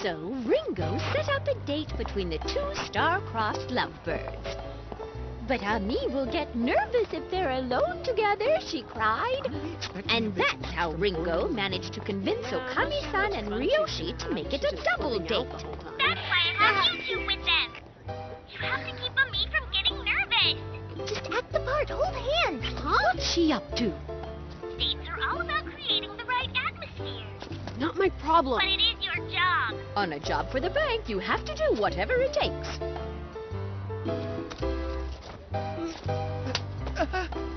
So Ringo set up a date between the two star-crossed lovebirds. But Ami will get nervous if they're alone together, she cried. And that's how Ringo managed to convince Okami-san and Ryoushi to make it a double date. That's why I have you two with them. You have to keep Ami from getting nervous. Just act the part, hold hands, huh? What's she up to? Dates are all about creating the right atmosphere. Not my problem. But it is your job. On a job for the bank, you have to do whatever it takes.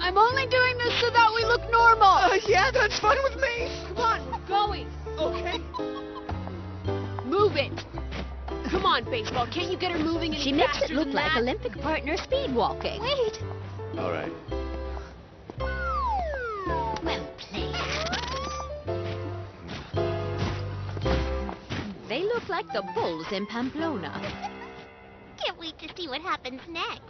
I'm only doing this so that we look normal. Yeah, that's fine with me. Come on, we're going. Okay. Move it. Come on, baseball. Can't you get her moving any She makes it faster look than like that? Olympic partner speed walking. Wait. All right. Well played. They look like the bulls in Pamplona. Can't wait to see what happens next.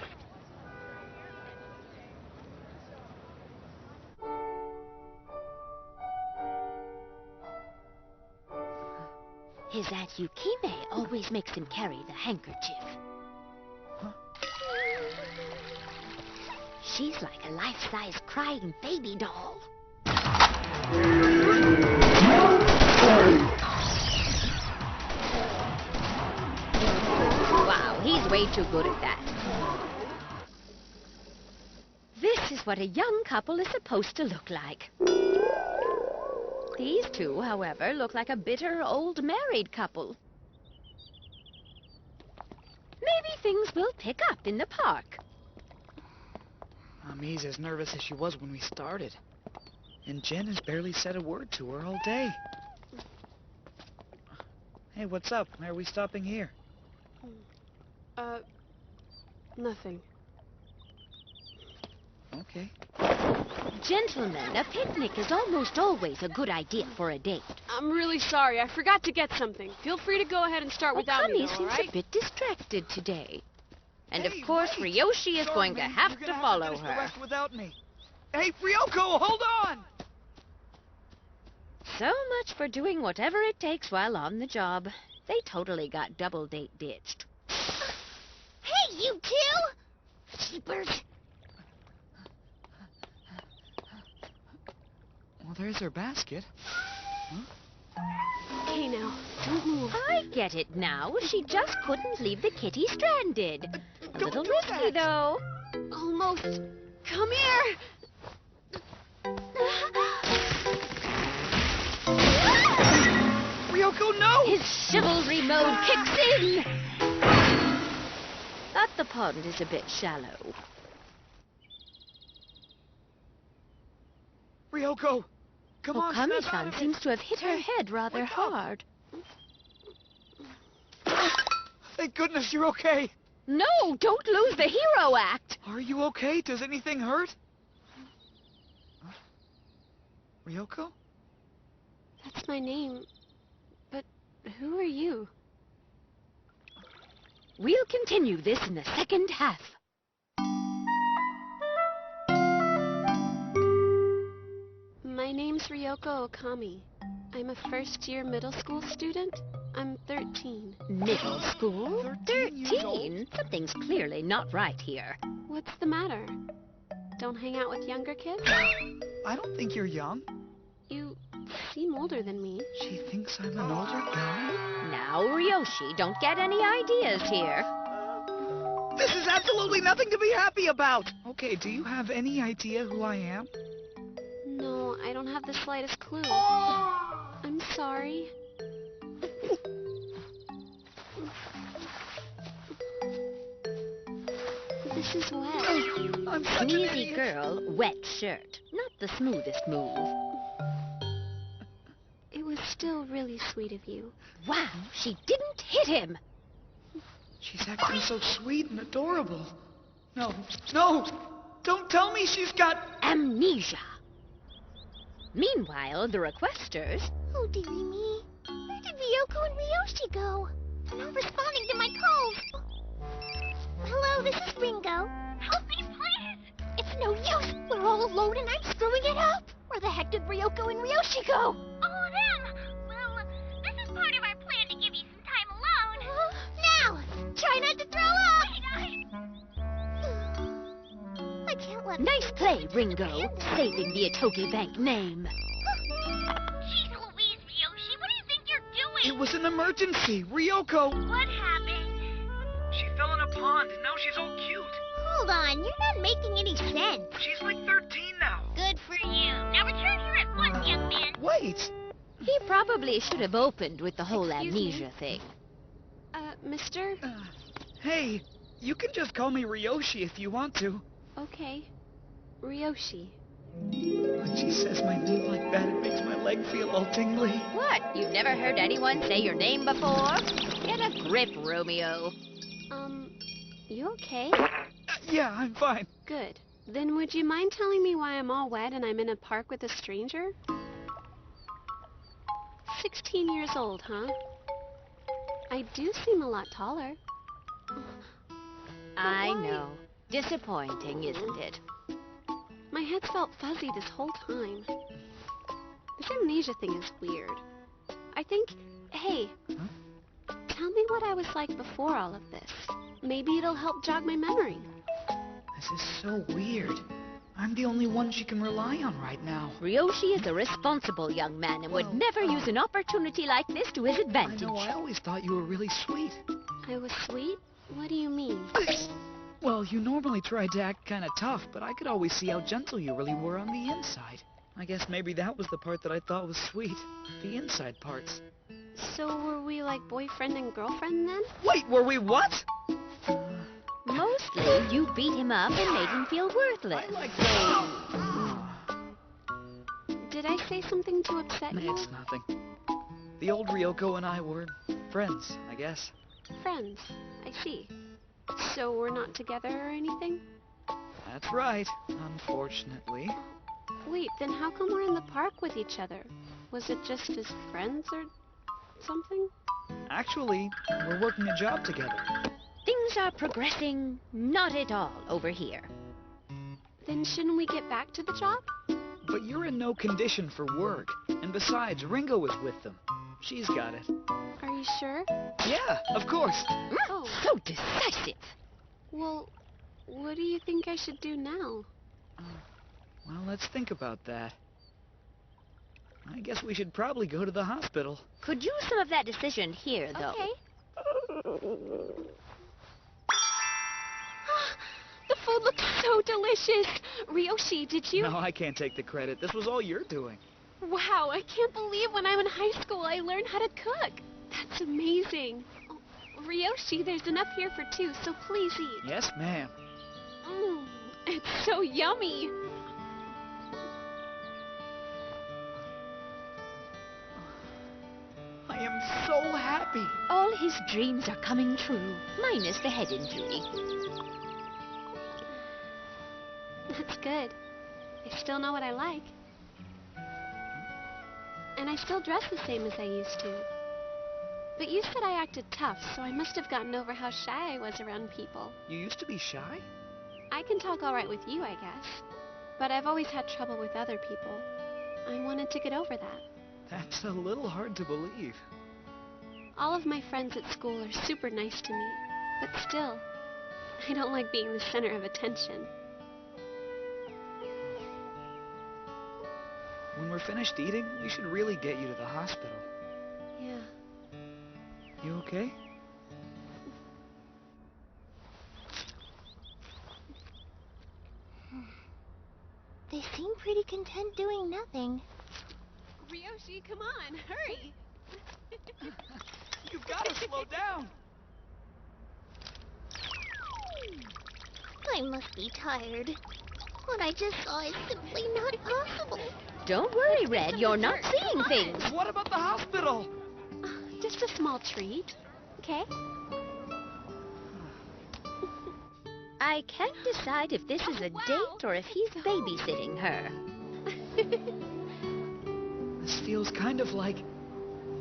His Aunt Yukime always makes him carry the handkerchief. Huh? She's like a life-size crying baby doll. Wow, he's way too good at that. This is what a young couple is supposed to look like. These two, however, look like a bitter old married couple. Maybe things will pick up in the park. Ami's as nervous as she was when we started. And Jen has barely said a word to her all day. Hey, what's up? Why are we stopping here? Nothing. Okay. Gentlemen, a picnic is almost always a good idea for a date. I'm really sorry. I forgot to get something. Feel free to go ahead and start without me, Okami though, all seems right? a bit distracted today. And Hey, of course, wait! Ryoshi is Sorry, going to man. have You're to gonna follow finish the her. rest without me. Hey, Ryouko, hold on! So much for doing whatever it takes while on the job. They totally got double date ditched. Hey, you two! Jeepers. Well, there's her basket. Huh? Okay, now. Don't move. I get it now. She just couldn't leave the kitty stranded. A Don't little do risky, that. though. Almost. Come here. Ryouko, no! His chivalry mode kicks in. But the pond is a bit shallow. Ryouko, come on, snap out Okami-san of it. seems to have hit her head rather wake up. hard. Thank goodness you're okay. No, don't lose the hero act. Are you okay? Does anything hurt? Huh? Ryouko? That's my name. But who are you? We'll continue this in the second half. My name's Ryouko Okami. I'm a first-year middle school student. I'm 13. Middle school? 13 years old? 13? Something's clearly not right here. What's the matter? Don't hang out with younger kids? I don't think you're young. You seem older than me. She thinks I'm an older guy? Now, Ryoshi, don't get any ideas here. This is absolutely nothing to be happy about! Okay, do you have any idea who I am? No, I don't have the slightest clue. I'm sorry. This is wet. I'm such an Sneezy idiot. girl, wet shirt. Not the smoothest move. It was still really sweet of you. Wow, she didn't hit him. She's acting so sweet and adorable. No, no! Don't tell me she's got... Amnesia. Meanwhile, the requesters... Oh, dearie me. Where did Ryouko and Ryoshi go? They're not responding to my calls. Hello, this is Ringo. Help me, please. It's no use. We're all alone and I'm screwing it up. Where the heck did Ryouko and Ryoshi go? Oh, them. Well, this is part of our plan to give you some not to throw up! I can't let... Nice play, Ringo, saving the Otogi Bank name. Jeez Louise, Ryoshi, what do you think you're doing? It was an emergency. Ryouko! What happened? She fell in a pond, and now she's all cute. Hold on, you're not making any sense. She's like 13 now. Good for you. Now return here at once, young man. Wait! He probably should have opened with the whole Excuse me? amnesia thing. Mister? Hey, you can just call me Ryoshi if you want to. Okay. Ryoushi. When she says my name like that, it makes my leg feel all tingly. What? You've never heard anyone say your name before? Get a grip, Romeo. You okay? Yeah, I'm fine. Good. Then would you mind telling me why I'm all wet and I'm in a park with a stranger? 16 years old, huh? I do seem a lot taller. I know. Disappointing, isn't it? My head's felt fuzzy this whole time. This amnesia thing is weird. I think... Hey, tell me what I was like before all of this. Maybe it'll help jog my memory. This is so weird. I'm the only one she can rely on right now. Ryoshi is a responsible young man and would never use an opportunity like this to his advantage. I know, I always thought you were really sweet. I was sweet? What do you mean? Well, you normally tried to act kind of tough, but I could always see how gentle you really were on the inside. I guess maybe that was the part that I thought was sweet. The inside parts. So were we like boyfriend and girlfriend then? Wait, were we what? Mostly, you beat him up and made him feel worthless. I like Did I say something to upset you? It's nothing. The old Ryouko and I were friends, I guess. Friends. I see. So we're not together or anything? That's right, unfortunately. Wait, then how come we're in the park with each other? Was it just as friends or something? Actually, we're working a job together. Things are progressing not at all over here. Then shouldn't we get back to the job? But you're in no condition for work. And besides, Ringo is with them. She's got it. Are you sure? Yeah, of course. Oh. So decisive. Well, what do you think I should do now? Well, let's think about that. I guess we should probably go to the hospital. Could use some of that decision here, though. Okay. The food looks so delicious. Ryoshi, did you... No, I can't take the credit. This was all you're doing. Wow, I can't believe when I'm in high school I learned how to cook. That's amazing. Oh, Ryoshi, there's enough here for two, so please eat. Yes, ma'am. It's so yummy. I am so happy. All his dreams are coming true, minus the head injury. That's good. I still know what I like. And I still dress the same as I used to. But you said I acted tough, so I must have gotten over how shy I was around people. You used to be shy? I can talk all right with you, I guess. But I've always had trouble with other people. I wanted to get over that. That's a little hard to believe. All of my friends at school are super nice to me. But still, I don't like being the center of attention. When we're finished eating, we should really get you to the hospital. Yeah. You okay? They seem pretty content doing nothing. Ryoshi, come on, hurry! You've got to slow down. I must be tired. What I just saw is simply not possible. Don't worry, Red, you're not seeing things. What about the hospital? Just a small treat, okay? I can't decide if this is a date or if he's babysitting her. This feels kind of like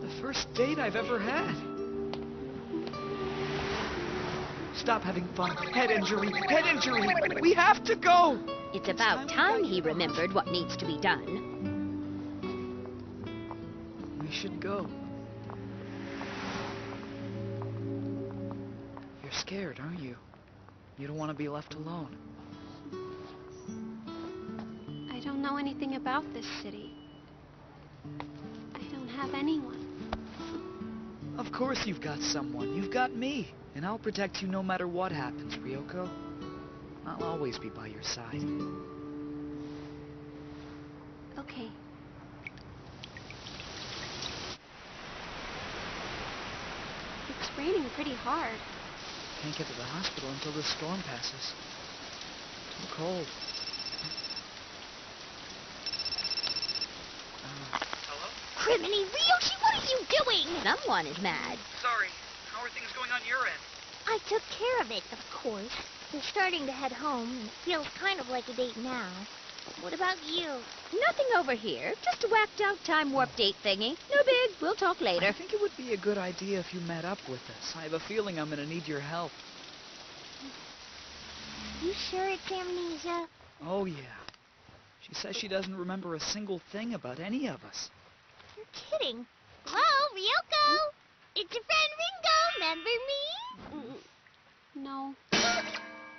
the first date I've ever had. Stop having fun. Head injury. Head injury. We have to go. It's about time he remembered what needs to be done. We should go. You're scared, aren't you? You don't want to be left alone. I don't know anything about this city. I don't have anyone. Of course you've got someone. You've got me. And I'll protect you no matter what happens, Ryouko. I'll always be by your side. Okay. It's raining pretty hard. Can't get to the hospital until this storm passes. Too cold. Hello? Criminy Ryoushi, what are you doing? Someone is mad. Sorry. How are things going on your end? I took care of it, of course. They're starting to head home, and it feels kind of like a date now. What about you? Nothing over here. Just a whacked out time warp date thingy. No big. We'll talk later. I think it would be a good idea if you met up with us. I have a feeling I'm going to need your help. You sure it's amnesia? Oh, yeah. She says she doesn't remember a single thing about any of us. You're kidding. Hello, Ryouko? It's your friend Ringo. Remember me? No.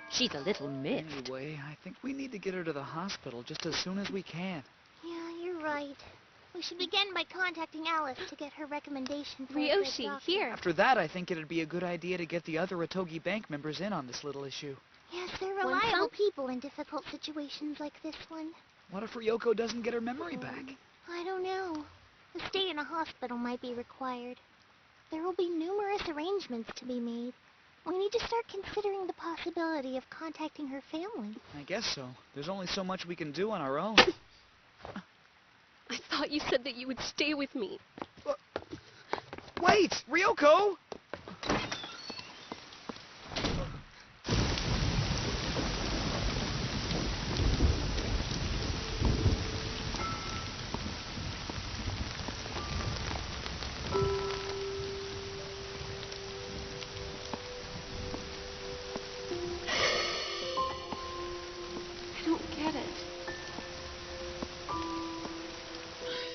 She's a little miffed. Anyway, I think we need to get her to the hospital just as soon as we can. Yeah, you're right. We should begin by contacting Alice to get her recommendation for a good Ryoushi, doctor. here. After that, I think it'd be a good idea to get the other Otogi Bank members in on this little issue. Yes, they're When reliable people in difficult situations like this one. What if Ryouko doesn't get her memory back? I don't know. A stay in a hospital might be required. There will be numerous arrangements to be made. We need to start considering the possibility of contacting her family. I guess so. There's only so much we can do on our own. I thought you said that you would stay with me. Wait! Ryouko! I don't get it.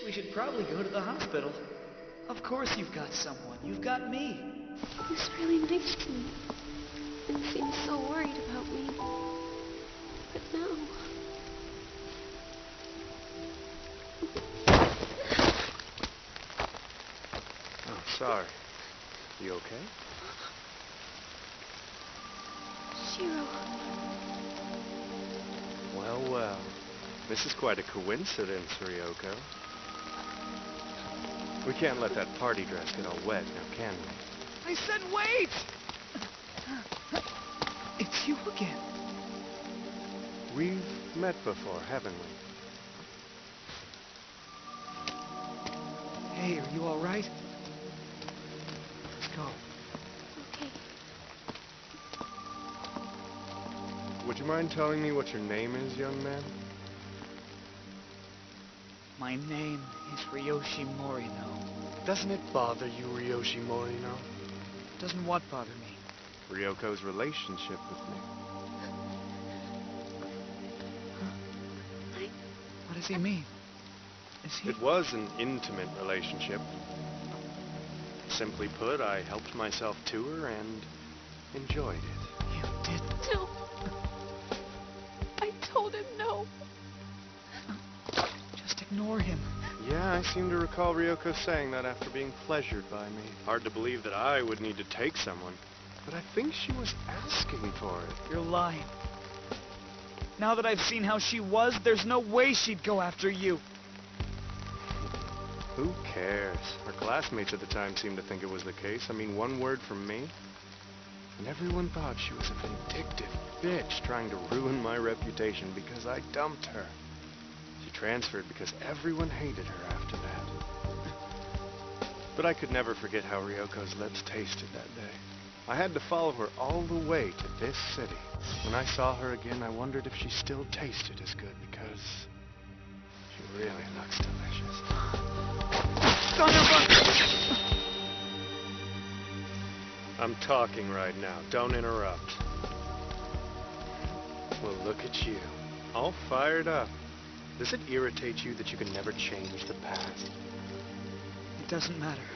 We should probably go to the hospital. Of course you've got someone. You've got me. He was really nice to me. And seemed so worried about me. But now... Oh, sorry. You okay? Shiro... Well, well. This is quite a coincidence, Ryouko. We can't let that party dress get all wet now, can we? I said wait! It's you again. We've met before, haven't we? Hey, are you all right? Let's go. Okay. Would you mind telling me what your name is, young man? My name is Ryoushi Morino. Doesn't it bother you, Ryoushi Morino? Doesn't what bother me? Ryoko's relationship with me. What does he mean? Is he... It was an intimate relationship. Simply put, I helped myself to her and enjoyed it. You didn't. No. I told him no. Just ignore him. Yeah, I seem to recall Ryouko saying that after being pleasured by me. Hard to believe that I would need to take someone, but I think she was asking for it. You're lying. Now that I've seen how she was, there's no way she'd go after you. Who cares? Her classmates at the time seemed to think it was the case. I mean, one word from me, and everyone thought she was a vindictive bitch trying to ruin my reputation because I dumped her. She transferred because everyone hated her after that. But I could never forget how Ryoko's lips tasted that day. I had to follow her all the way to this city. When I saw her again, I wondered if she still tasted as good because she really looks delicious. Son of a... I'm talking right now. Don't interrupt. Well, look at you. All fired up. Does it irritate you that you can never change the past? It doesn't matter.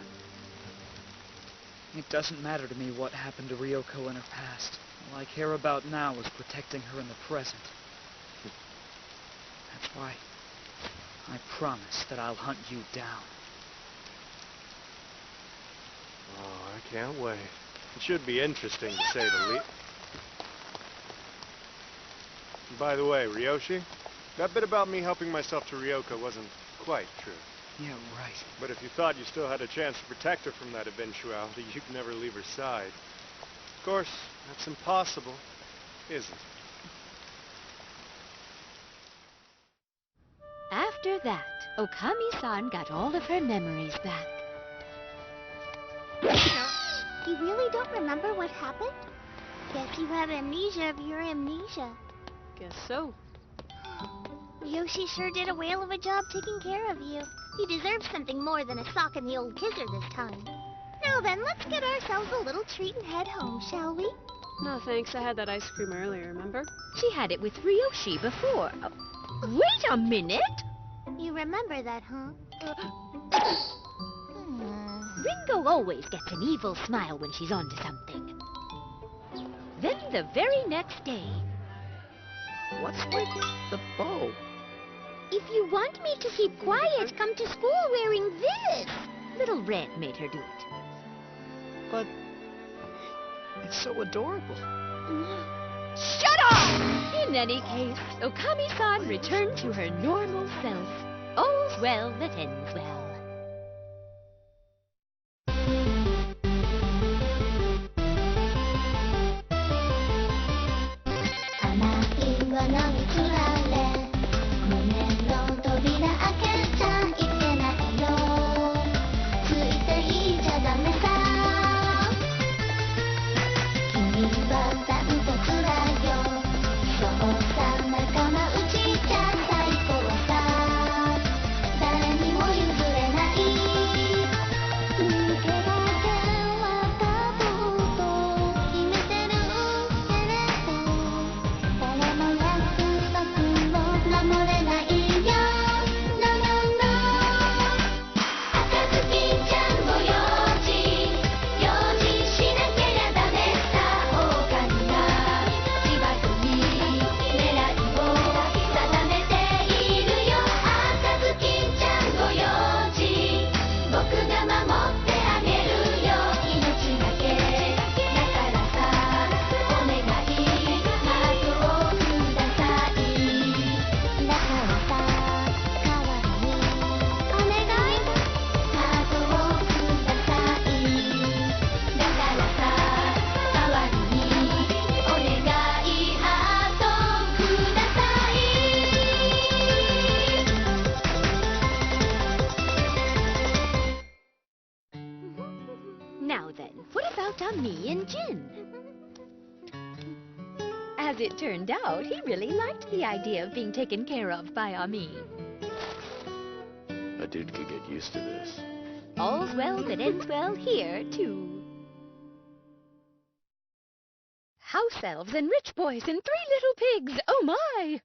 It doesn't matter to me what happened to Ryouko in her past. All I care about now is protecting her in the present. That's why I promise that I'll hunt you down. Oh, I can't wait. It should be interesting, to say the least. By the way, Ryoushi, that bit about me helping myself to Ryouko wasn't quite true. Yeah, right. But if you thought you still had a chance to protect her from that eventuality, you'd never leave her side. Of course, that's impossible, isn't it? After that, Okami-san got all of her memories back. You really don't remember what happened? Guess you have amnesia of your amnesia. Guess so. Ryoshi sure did a whale of a job taking care of you. You deserve something more than a sock in the old kisser this time. Now then, let's get ourselves a little treat and head home, shall we? No thanks, I had that ice cream earlier, remember? She had it with Ryoshi before. Wait a minute! You remember that, huh? Ringo always gets an evil smile when she's onto something. Then the very next day... What's with the bow? If you want me to keep quiet, come to school wearing this. Little Red made her do it. But it's so adorable. Shut up! In any case, Okami-san returned to her normal self. All's well that ends well. Now then, what about Ami and Jin? As it turned out, he really liked the idea of being taken care of by Ami. A dude could get used to this. All's well that ends well here, too. House elves and rich boys and 3 little pigs, oh my!